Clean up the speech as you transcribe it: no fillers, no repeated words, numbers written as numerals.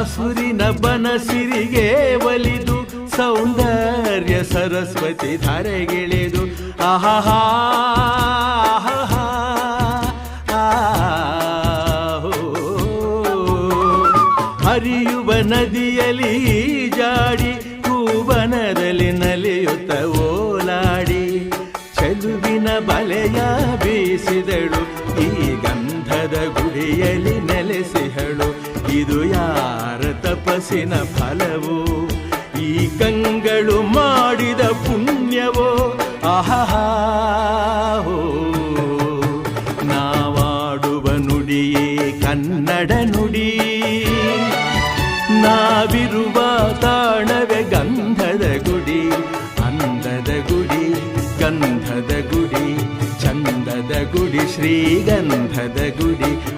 ಹಸುರಿನ ಬನಸಿರಿಗೆ ಒಲಿದು ಸೌಂದರ್ಯ ಸರಸ್ವತಿ ಧಾರೆಗಿಳಿದು ಆಹಾ ಹರಿಯುವ ನದಿಯಲ್ಲಿ ಜಾಡಿ ಹೂವನದಲ್ಲಿ ನಲಿಯುತ್ತ ಓಲಾಡಿ ಚೆಲುವಿನ ಬಲೆಯ ಬೀಸಿದಳು ಈ ಗಂಧದ ಗುಡಿಯಲ್ಲಿ ನೆಲೆಸಿಹಳು ಇದು ಯಾರ ತಪಸ್ಸಿನ ಫಲವೋ ಈ ಕಂಗಳು ಮಾಡಿದ ಪುಣ್ಯವೋ ಆಹಾ ನಾವಾಡುವ ನುಡಿಯೇ ಕನ್ನಡ ನುಡಿ ನಾವಿರುವ ತಾಣವೇ ಗಂಧದ ಗುಡಿ ಅಂದದ ಗುಡಿ ಗಂಧದ ಗುಡಿ ಚಂದದ ಗುಡಿ ಶ್ರೀಗಂಧದ ಗುಡಿ